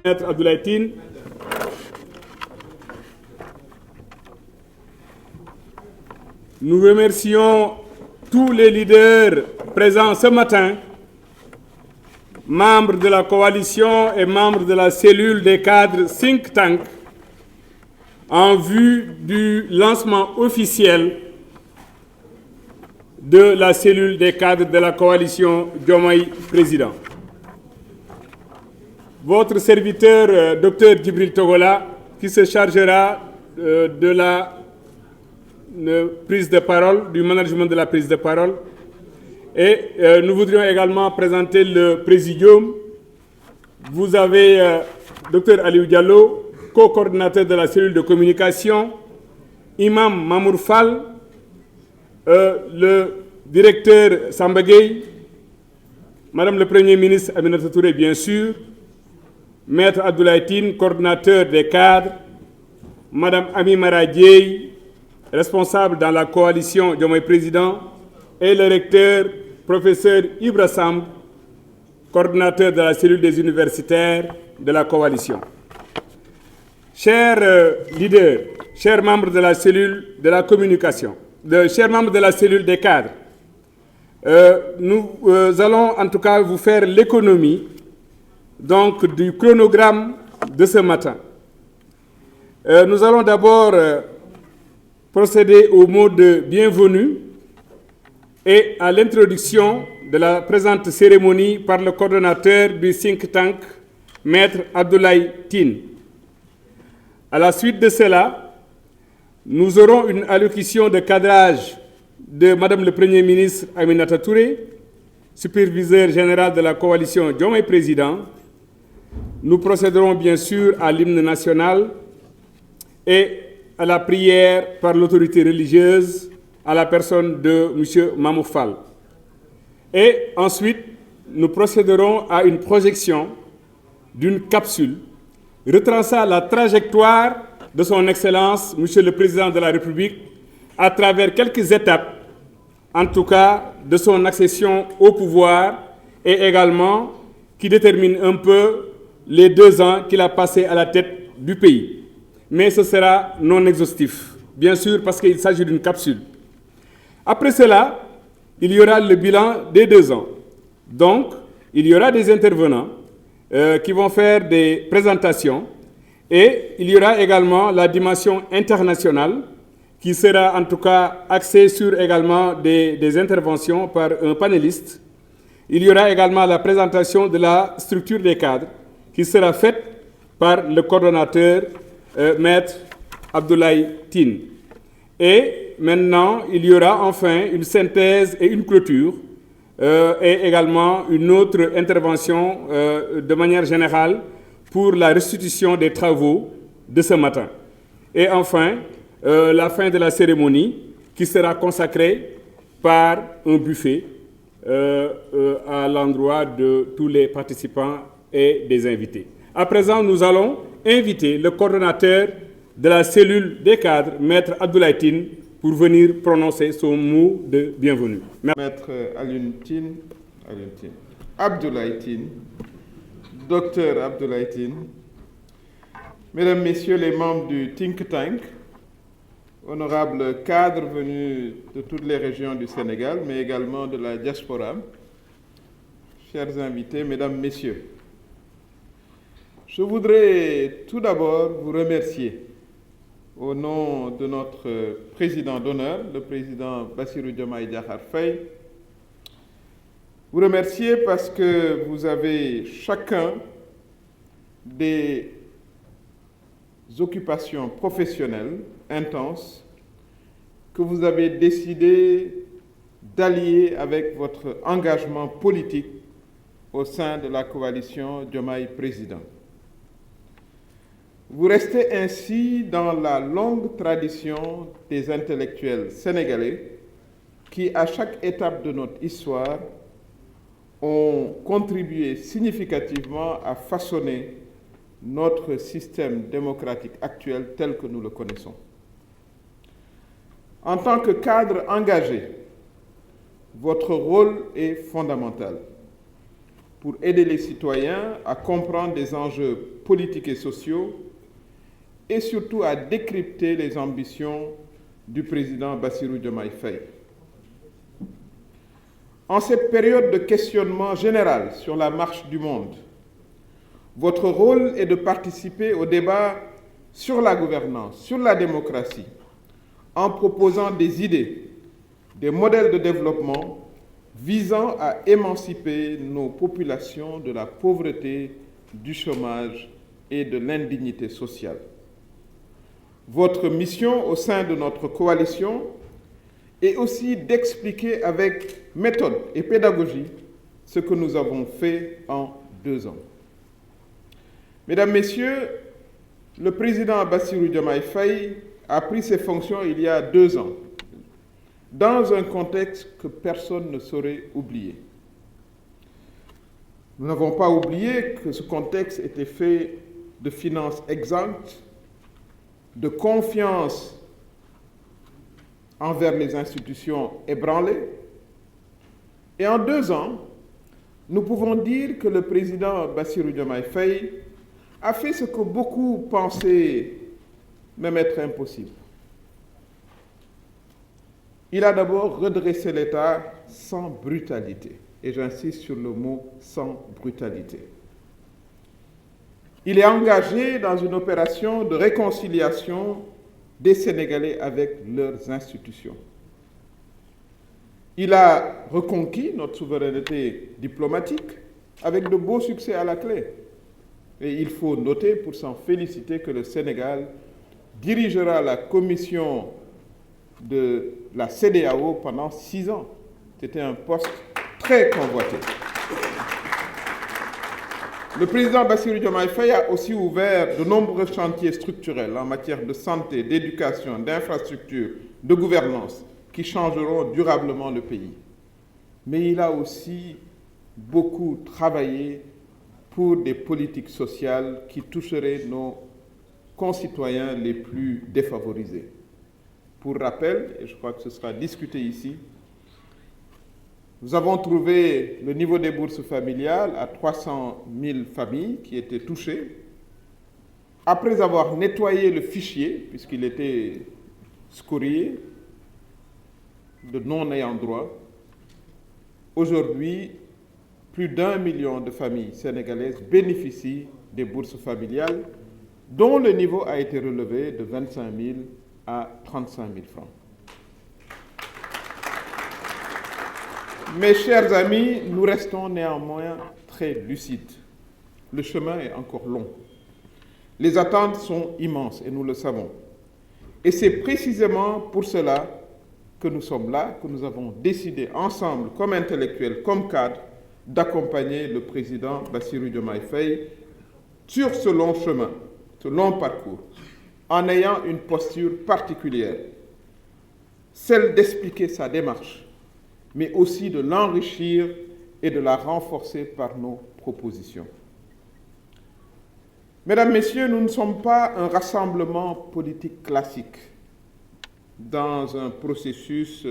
Maître Abdoulaye Tine, nous remercions tous les leaders présents ce matin, membres de la coalition et membres de la cellule des cadres Think Tank, en vue du lancement officiel de la cellule des cadres de la coalition Diomaye Président. Votre serviteur, Dr Djibril Togola, qui se chargera de la prise de parole, du management de la prise de parole. Et nous voudrions également présenter le présidium. Vous avez Dr Aliou Diallo, co-coordinateur de la cellule de communication, Imam Mamour Fall, le directeur Samba Gueye, Madame le Premier ministre Aminata Touré, bien sûr, Maître Abdoulaye Tine, coordinateur des cadres, Madame Ami Mara Dieye, responsable dans la coalition Diomaye Président, et le recteur, professeur Ibra Samb, coordinateur de la cellule des universitaires de la coalition. Chers leaders, chers membres de la cellule de la communication, chers membres de la cellule des cadres, nous allons en tout cas vous faire l'économie donc du chronogramme de ce matin. Nous allons d'abord procéder au mot de bienvenue et à l'introduction de la présente cérémonie par le coordonnateur du think tank, Maître Abdoulaye Tine. À la suite de cela, nous aurons une allocution de cadrage de Madame le Premier ministre Aminata Touré, superviseur général de la coalition Diomaye Président. Nous procéderons bien sûr à l'hymne national et à la prière par l'autorité religieuse à la personne de M. Mamour Fall. Et ensuite, nous procéderons à une projection d'une capsule retraçant la trajectoire de son Excellence, M. le Président de la République, à travers quelques étapes, en tout cas de son accession au pouvoir, et également qui détermine un peu les 2 ans qu'il a passés à la tête du pays. Mais ce sera non exhaustif, bien sûr, parce qu'il s'agit d'une capsule. Après cela, il y aura le bilan des 2 ans. Donc, il y aura des intervenants qui vont faire des présentations et il y aura également la dimension internationale qui sera en tout cas axée sur également des interventions par un panéliste. Il y aura également la présentation de la structure des cadres qui sera faite par le coordonnateur Maître Abdoulaye Tine. Et maintenant, il y aura enfin une synthèse et une clôture et également une autre intervention de manière générale pour la restitution des travaux de ce matin. Et enfin, la fin de la cérémonie qui sera consacrée par un buffet à l'endroit de tous les participants et des invités. À présent, nous allons inviter le coordonnateur de la cellule des cadres, Maître Abdoulaye Tine, pour venir prononcer son mot de bienvenue. Maître Abdoulaye Tine, Docteur Abdoulaye Tine, Mesdames, Messieurs les membres du Think Tank, honorables cadres venus de toutes les régions du Sénégal, mais également de la diaspora, chers invités, Mesdames, Messieurs, je voudrais tout d'abord vous remercier au nom de notre président d'honneur, le président Bassirou Diomaye Diakhar Faye. Vous remercier parce que vous avez chacun des occupations professionnelles intenses que vous avez décidé d'allier avec votre engagement politique au sein de la coalition Diomaye Président. Vous restez ainsi dans la longue tradition des intellectuels sénégalais qui, à chaque étape de notre histoire, ont contribué significativement à façonner notre système démocratique actuel tel que nous le connaissons. En tant que cadre engagé, votre rôle est fondamental. pour aider les citoyens à comprendre les enjeux politiques et sociaux et surtout à décrypter les ambitions du président Bassirou Diomaye Faye. En cette période de questionnement général sur la marche du monde, votre rôle est de participer au débat sur la gouvernance, sur la démocratie, en proposant des idées, des modèles de développement visant à émanciper nos populations de la pauvreté, du chômage et de l'indignité sociale. Votre mission au sein de notre coalition est aussi d'expliquer avec méthode et pédagogie ce que nous avons fait en 2 ans. Mesdames, Messieurs, le président Bassirou Diomaye Faye a pris ses fonctions il y a 2 ans, dans un contexte que personne ne saurait oublier. Nous n'avons pas oublié que ce contexte était fait de finances exsangues, de confiance envers les institutions ébranlées. Et en 2 ans, nous pouvons dire que le président Bassirou Diomaye Faye a fait ce que beaucoup pensaient même être impossible. Il a d'abord redressé l'État sans brutalité, et j'insiste sur le mot sans brutalité. Il est engagé dans une opération de réconciliation des Sénégalais avec leurs institutions. Il a reconquis notre souveraineté diplomatique avec de beaux succès à la clé. Et il faut noter, pour s'en féliciter, que le Sénégal dirigera la commission de la CEDEAO pendant 6 ans. C'était un poste très convoité. Le président Bassirou Diomaye Faye a aussi ouvert de nombreux chantiers structurels en matière de santé, d'éducation, d'infrastructure, de gouvernance, qui changeront durablement le pays. Mais il a aussi beaucoup travaillé pour des politiques sociales qui toucheraient nos concitoyens les plus défavorisés. Pour rappel, et je crois que ce sera discuté ici, nous avons trouvé le niveau des bourses familiales à 300 000 familles qui étaient touchées. Après avoir nettoyé le fichier, puisqu'il était scorié, de non-ayant droit, aujourd'hui, plus d'1 million de familles sénégalaises bénéficient des bourses familiales, dont le niveau a été relevé de 25 000 à 35 000 francs. Mes chers amis, nous restons néanmoins très lucides. Le chemin est encore long. Les attentes sont immenses et nous le savons. Et c'est précisément pour cela que nous sommes là, que nous avons décidé ensemble, comme intellectuels, comme cadres, d'accompagner le président Bassirou Diomaye Faye sur ce long chemin, ce long parcours, en ayant une posture particulière, celle d'expliquer sa démarche, mais aussi de l'enrichir et de la renforcer par nos propositions. Mesdames, Messieurs, nous ne sommes pas un rassemblement politique classique dans un processus,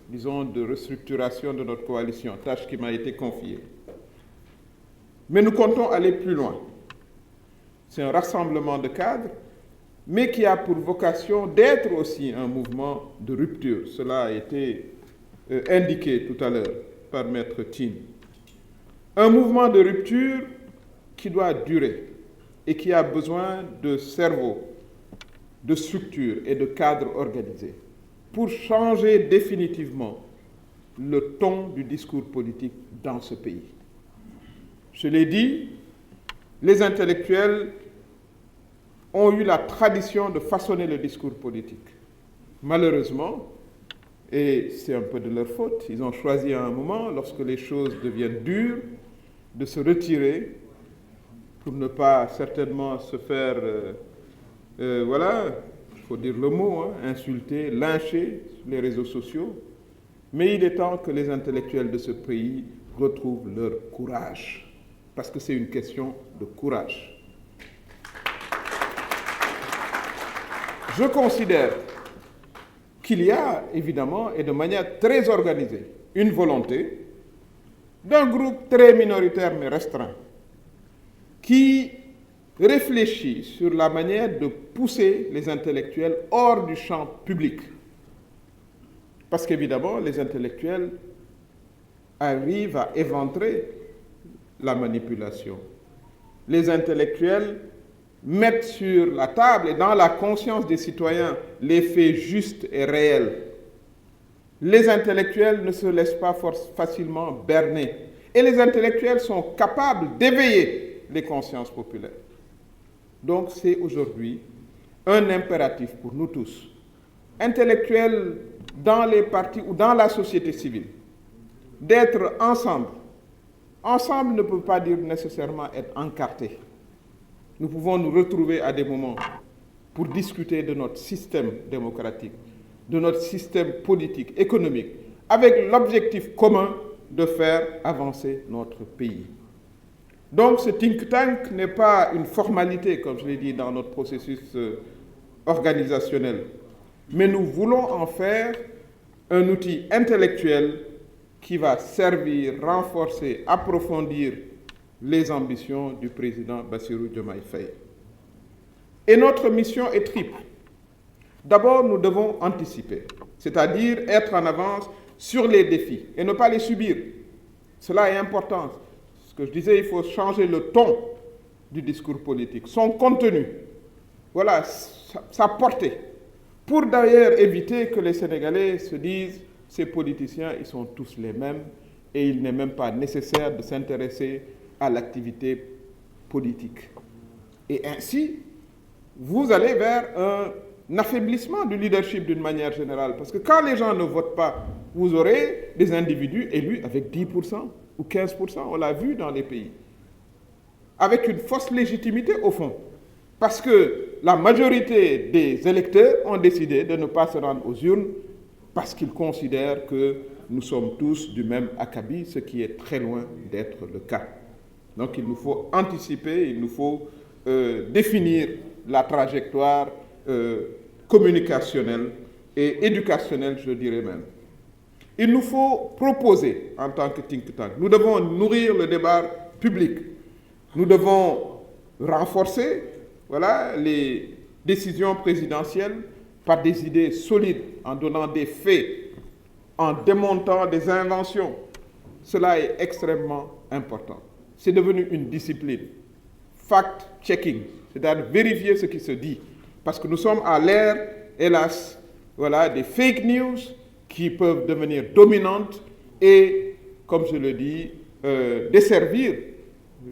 disons, de restructuration de notre coalition, tâche qui m'a été confiée. Mais nous comptons aller plus loin. C'est un rassemblement de cadres, mais qui a pour vocation d'être aussi un mouvement de rupture. Cela a été indiqué tout à l'heure par Maître Tine. Un mouvement de rupture qui doit durer et qui a besoin de cerveau, de structure et de cadres organisés pour changer définitivement le ton du discours politique dans ce pays. Je l'ai dit, les intellectuels ont eu la tradition de façonner le discours politique. Malheureusement, et c'est un peu de leur faute, ils ont choisi à un moment, lorsque les choses deviennent dures, de se retirer pour ne pas certainement se faire, voilà, il faut dire le mot, insulter, lyncher sur les réseaux sociaux. Mais il est temps que les intellectuels de ce pays retrouvent leur courage, parce que c'est une question de courage. Je considère qu'il y a évidemment, et de manière très organisée, une volonté d'un groupe très minoritaire mais restreint, qui réfléchit sur la manière de pousser les intellectuels hors du champ public. Parce qu'évidemment, les intellectuels arrivent à éventrer la manipulation. Les intellectuels mettent sur la table et dans la conscience des citoyens les faits justes et réels. Les intellectuels ne se laissent pas facilement berner. Et les intellectuels sont capables d'éveiller les consciences populaires. Donc c'est aujourd'hui un impératif pour nous tous, intellectuels dans les partis ou dans la société civile, d'être ensemble. Ensemble ne peut pas dire nécessairement être encarté. Nous pouvons nous retrouver à des moments pour discuter de notre système démocratique, de notre système politique, économique, avec l'objectif commun de faire avancer notre pays. Donc ce think tank n'est pas une formalité, comme je l'ai dit, dans notre processus organisationnel, mais nous voulons en faire un outil intellectuel qui va servir, renforcer, approfondir les ambitions du président Bassirou Diomaye Faye. Et notre mission est triple. D'abord, nous devons anticiper, c'est-à-dire être en avance sur les défis et ne pas les subir. Cela est important. Ce que je disais, il faut changer le ton du discours politique, son contenu, voilà, sa portée, pour d'ailleurs éviter que les Sénégalais se disent « ces politiciens, ils sont tous les mêmes et il n'est même pas nécessaire de s'intéresser à l'activité politique ». Et ainsi, vous allez vers un affaiblissement du leadership d'une manière générale. Parce que quand les gens ne votent pas, vous aurez des individus élus avec 10% ou 15%, on l'a vu dans les pays, avec une fausse légitimité au fond. Parce que la majorité des électeurs ont décidé de ne pas se rendre aux urnes parce qu'ils considèrent que nous sommes tous du même acabit, ce qui est très loin d'être le cas. Donc il nous faut anticiper, il nous faut définir la trajectoire communicationnelle et éducationnelle, je dirais même. Il nous faut proposer en tant que think tank. Nous devons nourrir le débat public. Nous devons renforcer les décisions présidentielles par des idées solides, en donnant des faits, en démontant des inventions. Cela est extrêmement important. C'est devenu une discipline. Fact-checking, c'est-à-dire vérifier ce qui se dit. Parce que nous sommes à l'ère, hélas, des fake news qui peuvent devenir dominantes et, comme je le dis, desservir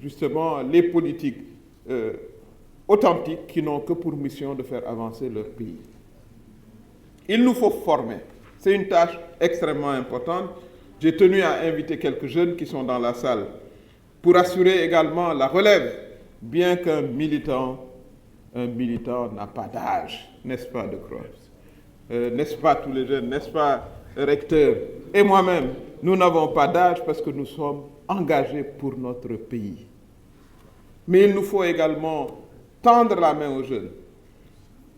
justement les politiques authentiques qui n'ont que pour mission de faire avancer leur pays. Il nous faut former. C'est une tâche extrêmement importante. J'ai tenu à inviter quelques jeunes qui sont dans la salle pour assurer également la relève, bien qu'un militant n'a pas d'âge, n'est-ce pas, de croire. N'est-ce pas tous les jeunes, n'est-ce pas, recteur et moi-même, nous n'avons pas d'âge parce que nous sommes engagés pour notre pays. Mais il nous faut également tendre la main aux jeunes.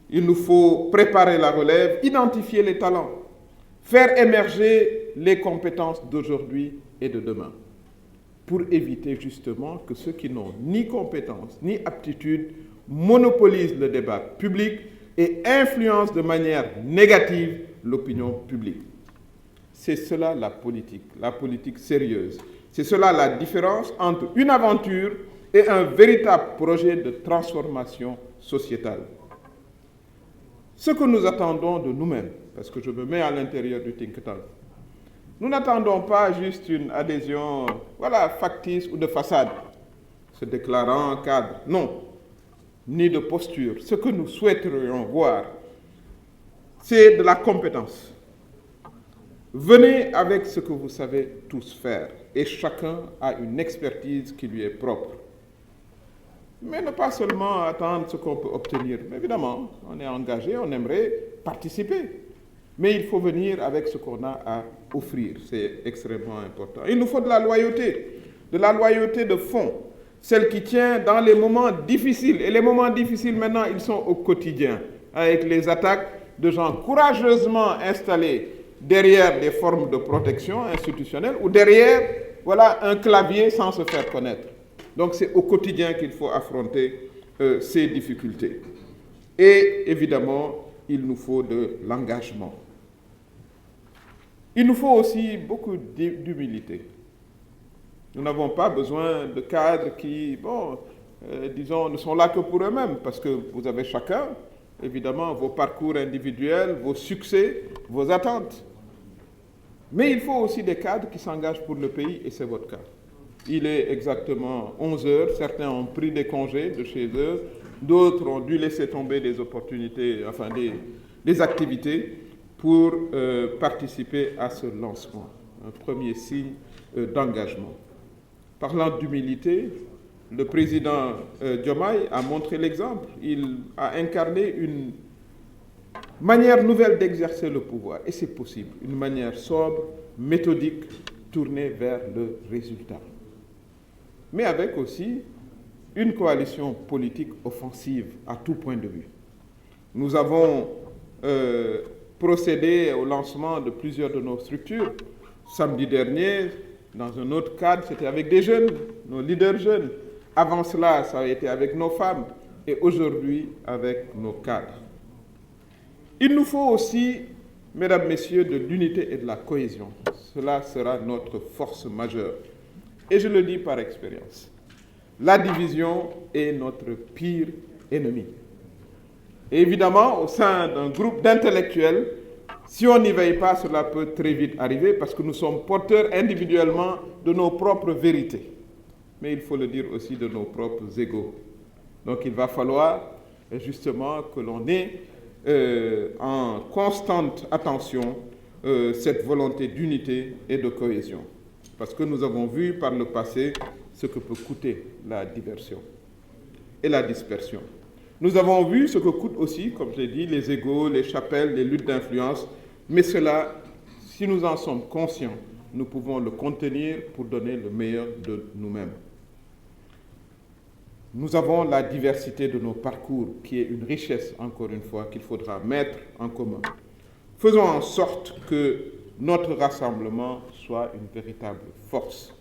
Il nous faut préparer la relève, identifier les talents, faire émerger les compétences d'aujourd'hui et de demain, pour éviter justement que ceux qui n'ont ni compétences ni aptitudes monopolisent le débat public et influencent de manière négative l'opinion publique. C'est cela la politique sérieuse. C'est cela la différence entre une aventure et un véritable projet de transformation sociétale. Ce que nous attendons de nous-mêmes, parce que je me mets à l'intérieur du think tank, nous n'attendons pas juste une adhésion factice ou de façade, se déclarant cadre, non, ni de posture. Ce que nous souhaiterions voir, c'est de la compétence. Venez avec ce que vous savez tous faire, et chacun a une expertise qui lui est propre. Mais ne pas seulement attendre ce qu'on peut obtenir. Évidemment, on est engagé, on aimerait participer. Mais il faut venir avec ce qu'on a à offrir. C'est extrêmement important. Il nous faut de la loyauté de fond, celle qui tient dans les moments difficiles. Et les moments difficiles, maintenant, ils sont au quotidien, avec les attaques de gens courageusement installés derrière des formes de protection institutionnelle ou derrière voilà, un clavier sans se faire connaître. Donc c'est au quotidien qu'il faut affronter ces difficultés. Et évidemment, il nous faut de l'engagement. Il nous faut aussi beaucoup d'humilité. Nous n'avons pas besoin de cadres qui, disons, ne sont là que pour eux-mêmes, parce que vous avez chacun, évidemment, vos parcours individuels, vos succès, vos attentes. Mais il faut aussi des cadres qui s'engagent pour le pays, et c'est votre cas. Il est exactement 11 heures, certains ont pris des congés de chez eux, d'autres ont dû laisser tomber des opportunités, enfin des activités pour participer à ce lancement. Un premier signe d'engagement. Parlant d'humilité, le président Diomaye a montré l'exemple. Il a incarné une manière nouvelle d'exercer le pouvoir, et c'est possible, une manière sobre, méthodique, tournée vers le résultat. Mais avec aussi une coalition politique offensive à tout point de vue. Nous avons procédé au lancement de plusieurs de nos structures. Samedi dernier, dans un autre cadre, c'était avec des jeunes, nos leaders jeunes. Avant cela, ça a été avec nos femmes, et aujourd'hui avec nos cadres. Il nous faut aussi, mesdames, messieurs, de l'unité et de la cohésion. Cela sera notre force majeure. Et je le dis par expérience. La division est notre pire ennemi. Et évidemment, au sein d'un groupe d'intellectuels, si on n'y veille pas, cela peut très vite arriver parce que nous sommes porteurs individuellement de nos propres vérités. Mais il faut le dire aussi de nos propres égos. Donc il va falloir justement que l'on ait en constante attention cette volonté d'unité et de cohésion. Parce que nous avons vu par le passé ce que peut coûter la diversion et la dispersion. Nous avons vu ce que coûtent aussi, comme je l'ai dit, les égos, les chapelles, les luttes d'influence. Mais cela, si nous en sommes conscients, nous pouvons le contenir pour donner le meilleur de nous-mêmes. Nous avons la diversité de nos parcours, qui est une richesse, encore une fois, qu'il faudra mettre en commun. Faisons en sorte que notre rassemblement soit une véritable force.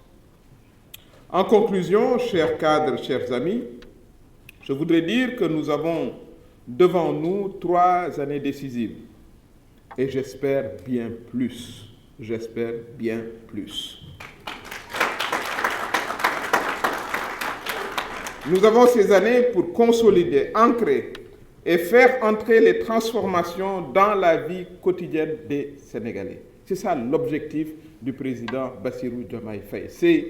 En conclusion, chers cadres, chers amis, je voudrais dire que nous avons devant nous 3 années décisives. Et j'espère bien plus. J'espère bien plus. Nous avons ces années pour consolider, ancrer et faire entrer les transformations dans la vie quotidienne des Sénégalais. C'est ça l'objectif du président Bassirou Diomaye Faye. C'est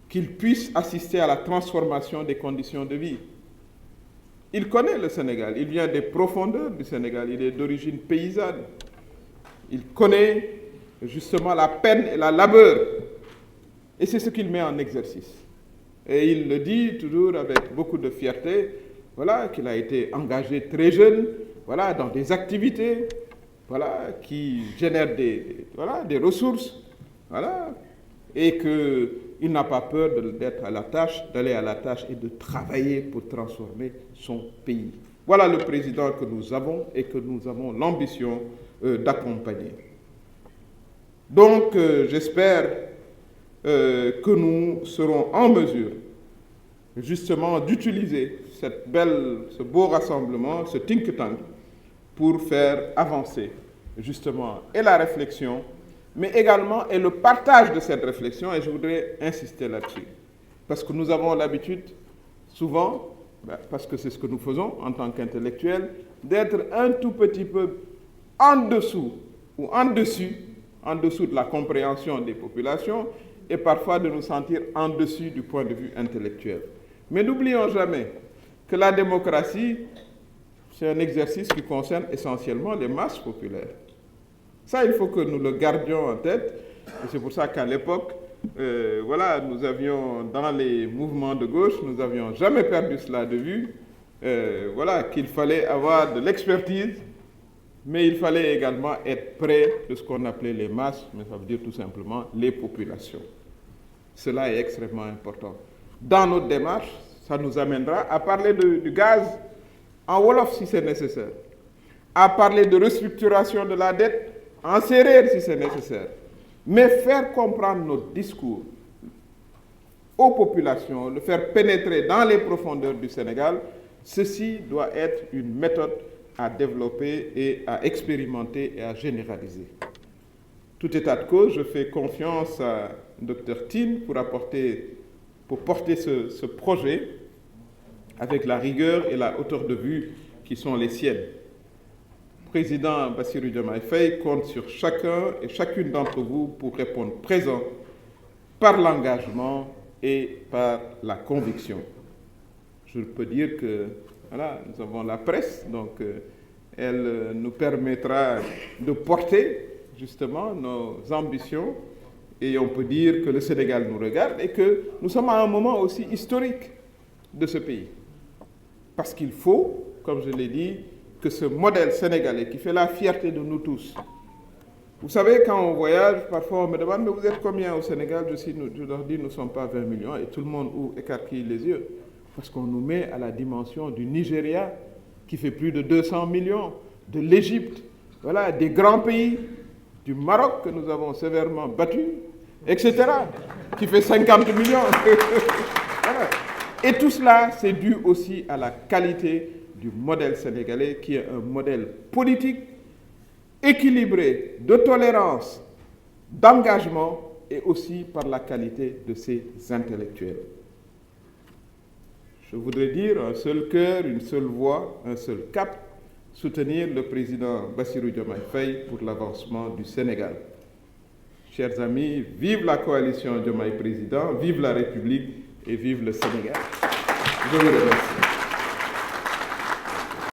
qu'il puisse assister à la transformation des conditions de vie. Il connaît le Sénégal, il vient des profondeurs du Sénégal, il est d'origine paysanne. Il connaît justement la peine et la labeur. Et c'est ce qu'il met en exercice. Et il le dit toujours avec beaucoup de fierté, voilà, qu'il a été engagé très jeune, voilà, dans des activités, voilà, qui génèrent des ressources, voilà, et qu'il n'a pas peur d'être à la tâche, d'aller à la tâche et de travailler pour transformer son pays. Voilà le président que nous avons et que nous avons l'ambition d'accompagner. Donc, j'espère que nous serons en mesure, justement, d'utiliser ce beau rassemblement, ce think tank, pour faire avancer, justement, et la réflexion, mais également et le partage de cette réflexion, et je voudrais insister là-dessus. Parce que nous avons l'habitude, souvent, parce que c'est ce que nous faisons en tant qu'intellectuels, d'être un tout petit peu en dessous ou en dessous de la compréhension des populations et parfois de nous sentir en dessus du point de vue intellectuel. Mais n'oublions jamais que la démocratie, c'est un exercice qui concerne essentiellement les masses populaires. Ça, il faut que nous le gardions en tête. Et c'est pour ça qu'à l'époque, nous avions, dans les mouvements de gauche, nous n'avions jamais perdu cela de vue, qu'il fallait avoir de l'expertise, mais il fallait également être près de ce qu'on appelait les masses, mais ça veut dire tout simplement les populations. Cela est extrêmement important. Dans notre démarche, ça nous amènera à parler du gaz en Wolof si c'est nécessaire, à parler de restructuration de la dette en séeréer si c'est nécessaire, Mais faire comprendre notre discours aux populations, le faire pénétrer dans les profondeurs du Sénégal, ceci doit être une méthode à développer et à expérimenter et à généraliser. Tout état de cause, je fais confiance à Dr Tine pour porter ce projet avec la rigueur et la hauteur de vue qui sont les siennes. Le président Bassirou Diomaye Faye compte sur chacun et chacune d'entre vous pour répondre présent par l'engagement et par la conviction. Je peux dire que voilà, nous avons la presse, donc elle nous permettra de porter justement nos ambitions, et on peut dire que le Sénégal nous regarde et que nous sommes à un moment aussi historique de ce pays. Parce qu'il faut, comme je l'ai dit, que ce modèle sénégalais qui fait la fierté de nous tous. Vous savez, quand on voyage, parfois on me demande « mais vous êtes combien au Sénégal ?» Je leur dis « nous ne sommes pas 20 millions » et tout le monde écarquille les yeux. Parce qu'on nous met à la dimension du Nigeria, qui fait plus de 200 millions, de l'Égypte, voilà, des grands pays, du Maroc que nous avons sévèrement battu, etc., qui fait 50 millions. Voilà. Et tout cela, c'est dû aussi à la qualité du modèle sénégalais, qui est un modèle politique, équilibré, de tolérance, d'engagement, et aussi par la qualité de ses intellectuels. Je voudrais dire un seul cœur, une seule voix, un seul cap, soutenir le président Bassirou Diomaye Faye pour l'avancement du Sénégal. Chers amis, vive la coalition Diomaye Président, vive la République et vive le Sénégal. Je vous remercie.